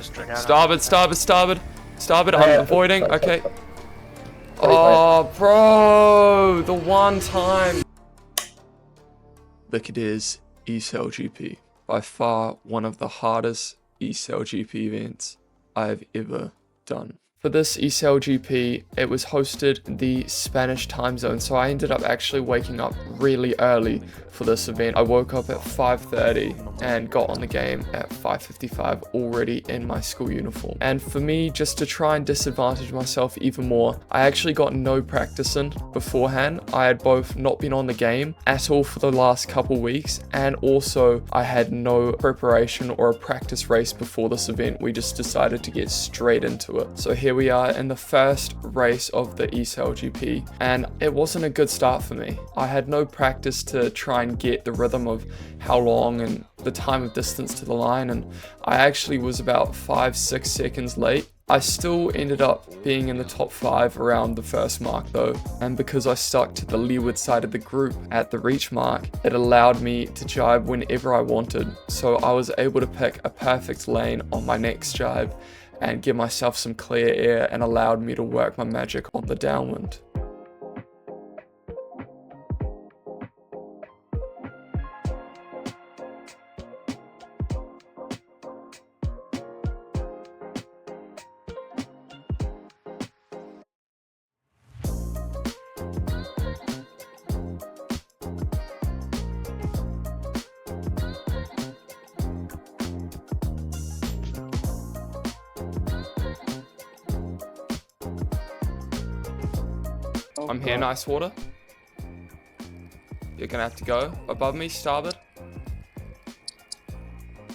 Starboard, starboard, starboard. Starboard, I'm avoiding, okay. Oh, bro, the one time. The Cadiz eSailGP. By far one of the hardest eSailGP events I've ever done. For this eSailGP, it was hosted in the Spanish time zone, so I ended up actually waking up really early for this event. I woke up at 5:30 and got on the game at 5:55 already in my school uniform. And for me, just to try and disadvantage myself even more, I actually got no practice in beforehand. I had both not been on the game at all for the last couple weeks, and also I had no preparation or a practice race before this event. We just decided to get straight into it. So here we are in the first race of the eSailGP, and it wasn't a good start for me. I had no practice to try and get the rhythm of how long and the time of distance to the line, and I actually was about 5-6 seconds late. I still ended up being in the top 5 around the first mark though, and because I stuck to the leeward side of the group at the reach mark, it allowed me to jibe whenever I wanted, so I was able to pick a perfect lane on my next jibe and give myself some clear air, and allowed me to work my magic on the downwind. I'm here, nice water. You're gonna have to go above me, starboard.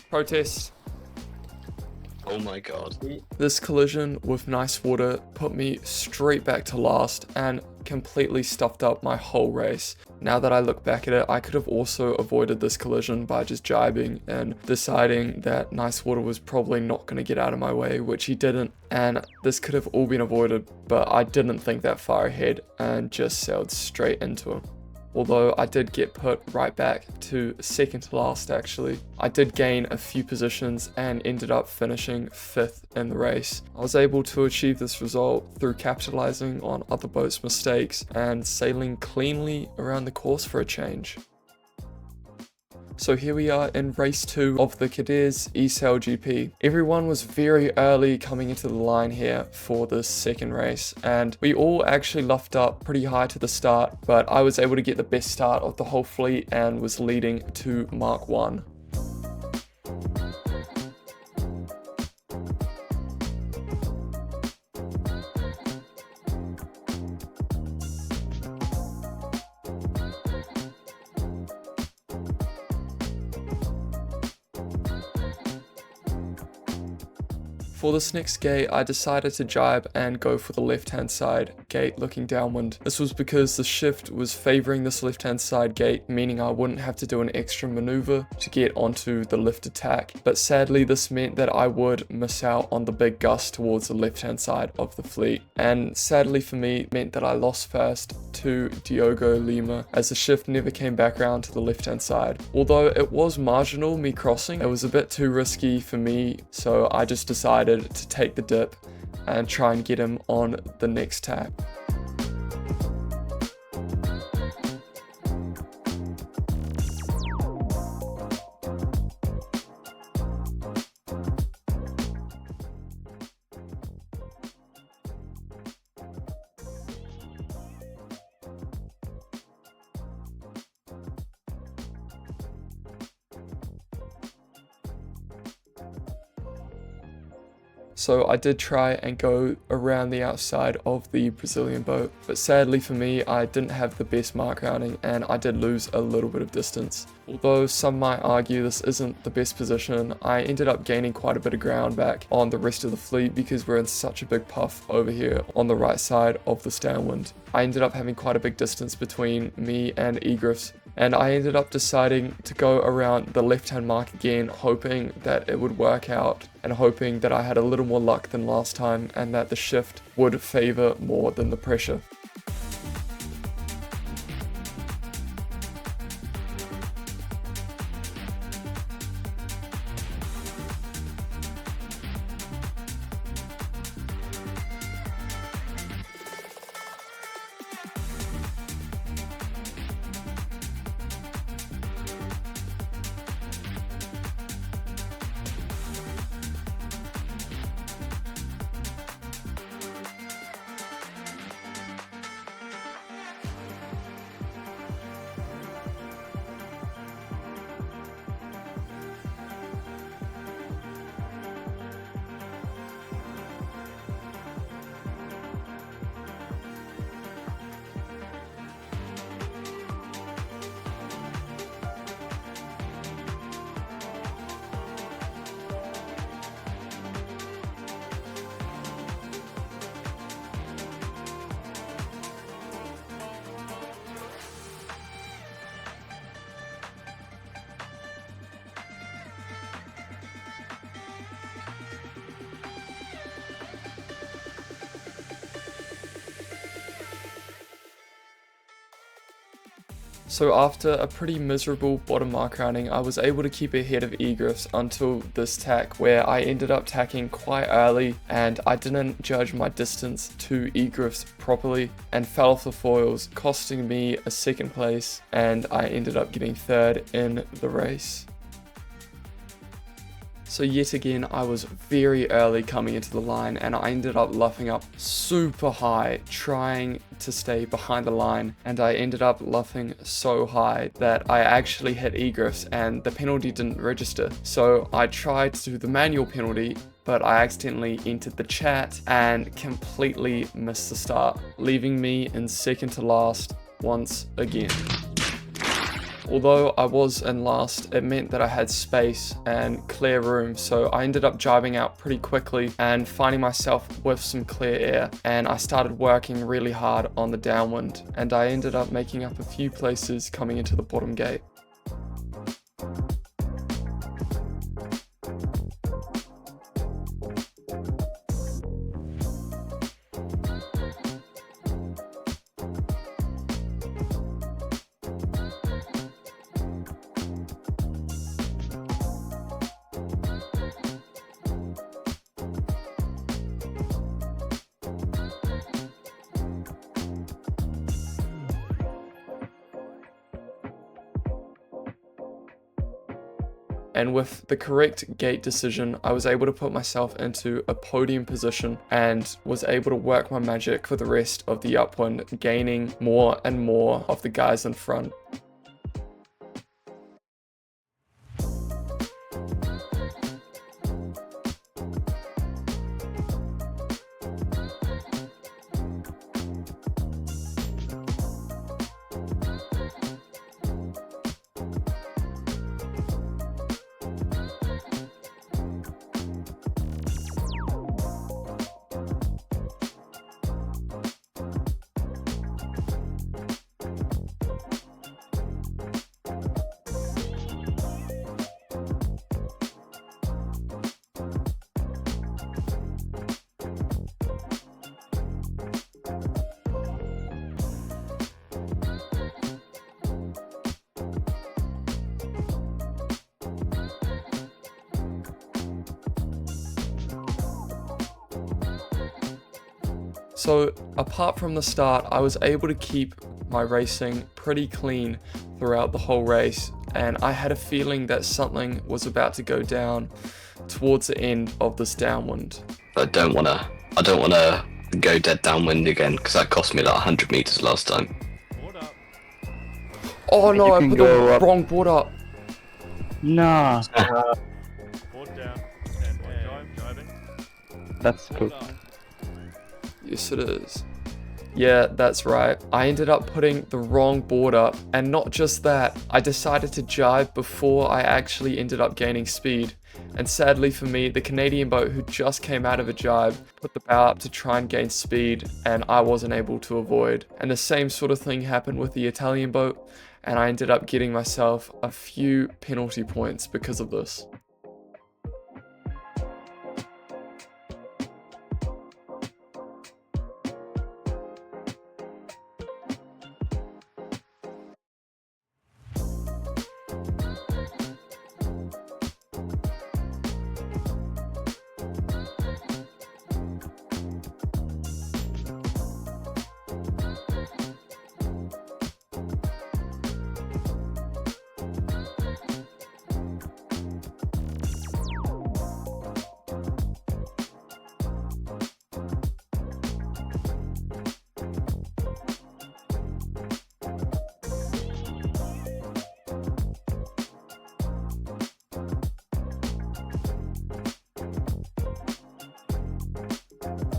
Protest. Oh my god. This collision with nice water put me straight back to last and completely stuffed up my whole race. Now that I look back at it, I could have also avoided this collision by just jibing and deciding that nice water was probably not going to get out of my way, which he didn't, and this could have all been avoided, but I didn't think that far ahead and just sailed straight into him. Although I did get put right back to second to last actually. I did gain a few positions and ended up finishing 5th in the race. I was able to achieve this result through capitalizing on other boats' mistakes and sailing cleanly around the course for a change. So here we are in race 2 of the Cadiz eSailGP. Everyone was very early coming into the line here for this second race, and we all actually luffed up pretty high to the start, but I was able to get the best start of the whole fleet and was leading to Mark 1. For this next gate, I decided to jibe and go for the left-hand side gate looking downwind. This was because the shift was favoring this left-hand side gate, meaning I wouldn't have to do an extra maneuver to get onto the lift attack. But sadly, this meant that I would miss out on the big gust towards the left-hand side of the fleet. And sadly for me, it meant that I lost first to Diogo Lima, as the shift never came back around to the left-hand side. Although it was marginal, me crossing, it was a bit too risky for me, so I just decided to take the dip and try and get him on the next tack. So I did try and go around the outside of the Brazilian boat, but sadly for me, I didn't have the best mark rounding and I did lose a little bit of distance. Although some might argue this isn't the best position, I ended up gaining quite a bit of ground back on the rest of the fleet because we're in such a big puff over here on the right side of this downwind. I ended up having quite a big distance between me and egress, and I ended up deciding to go around the left-hand mark again, hoping that it would work out and hoping that I had a little more luck than last time and that the shift would favor more than the pressure. So after a pretty miserable bottom mark rounding, I was able to keep ahead of eGriffs until this tack, where I ended up tacking quite early and I didn't judge my distance to eGriffs properly and fell off the foils, costing me a second place, and I ended up getting third in the race. So yet again, I was very early coming into the line and I ended up luffing up super high, trying to stay behind the line, and I ended up luffing so high that I actually hit eGriffs and the penalty didn't register. So I tried to do the manual penalty, but I accidentally entered the chat and completely missed the start, leaving me in second to last once again. Although I was in last, it meant that I had space and clear room, so I ended up jibing out pretty quickly and finding myself with some clear air, and I started working really hard on the downwind, and I ended up making up a few places coming into the bottom gate. And with the correct gate decision, I was able to put myself into a podium position and was able to work my magic for the rest of the upwind, gaining more and more of the guys in front. So apart from the start, I was able to keep my racing pretty clean throughout the whole race, and I had a feeling that something was about to go down towards the end of this downwind. I don't wanna go dead downwind again, because that cost me like 100 meters last time. Oh no, I put the wrong board up. Nah. Board down. And driving. That's cool. Yes, it is. Yeah, that's right. I ended up putting the wrong board up, and not just that, I decided to jibe before I actually ended up gaining speed. And sadly for me, the Canadian boat who just came out of a jibe put the bow up to try and gain speed, and I wasn't able to avoid. And the same sort of thing happened with the Italian boat, and I ended up getting myself a few penalty points because of this.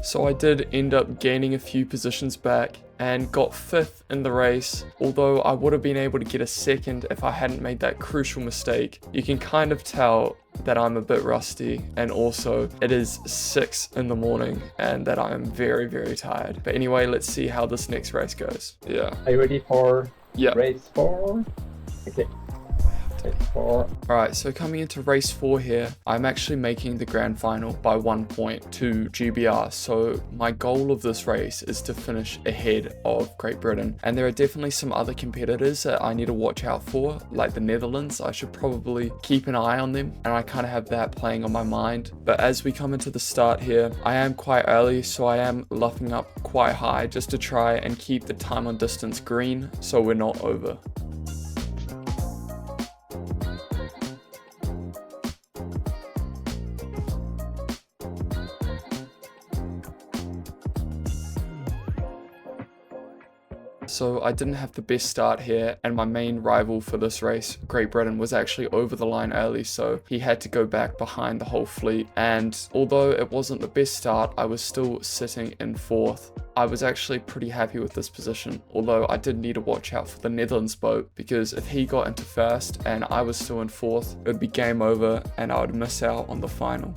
So I did end up gaining a few positions back and got 5th in the race, although I would have been able to get a 2nd if I hadn't made that crucial mistake. You can kind of tell that I'm a bit rusty, and also it is 6 in the morning and that I am very, very tired. But anyway, let's see how this next race goes. Yeah. Are you ready for Yeah. race 4? Okay. 4. Alright, so coming into race 4 here, I'm actually making the grand final by 1 point to GBR, so my goal of this race is to finish ahead of Great Britain, and there are definitely some other competitors that I need to watch out for, like the Netherlands. I should probably keep an eye on them, and I kind of have that playing on my mind. But as we come into the start here, I am quite early, so I am luffing up quite high just to try and keep the time on distance green so we're not over. So I didn't have the best start here, and my main rival for this race, Great Britain, was actually over the line early, so he had to go back behind the whole fleet. And although it wasn't the best start, I was still sitting in 4th. I was actually pretty happy with this position, although I did need to watch out for the Netherlands boat, because if he got into 1st and I was still in 4th, it would be game over and I would miss out on the final.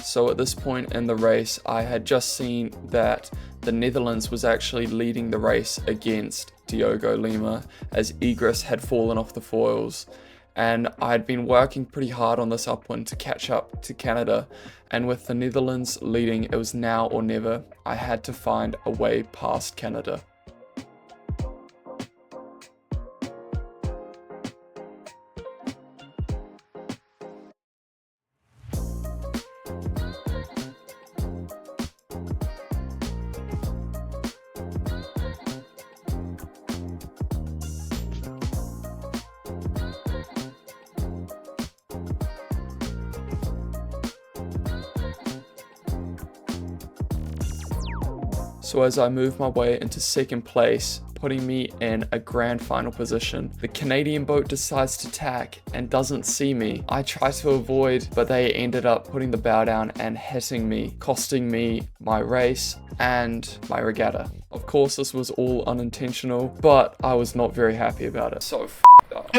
So at this point in the race, I had just seen that the Netherlands was actually leading the race against Diogo Lima, as Egress had fallen off the foils. And I had been working pretty hard on this upwind to catch up to Canada, and with the Netherlands leading, it was now or never. I had to find a way past Canada. So as I move my way into 2nd place, putting me in a grand final position, the Canadian boat decides to tack and doesn't see me. I try to avoid, but they ended up putting the bow down and hitting me, costing me my race and my regatta. Of course, this was all unintentional, but I was not very happy about it. So up.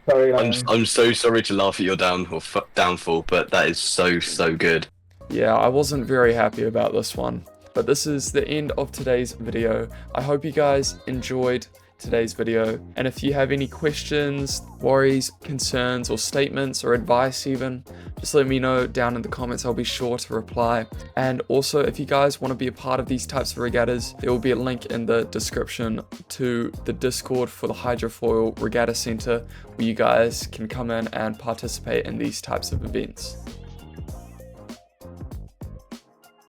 Sorry, I'm so sorry to laugh at your downfall, but that is so good. Yeah, I wasn't very happy about this one. But this is the end of today's video. I hope you guys enjoyed today's video. And if you have any questions, worries, concerns, or statements, or advice even, just let me know down in the comments. I'll be sure to reply. And also, if you guys want to be a part of these types of regattas, there will be a link in the description to the Discord for the Hydrofoil Regatta Center, where you guys can come in and participate in these types of events.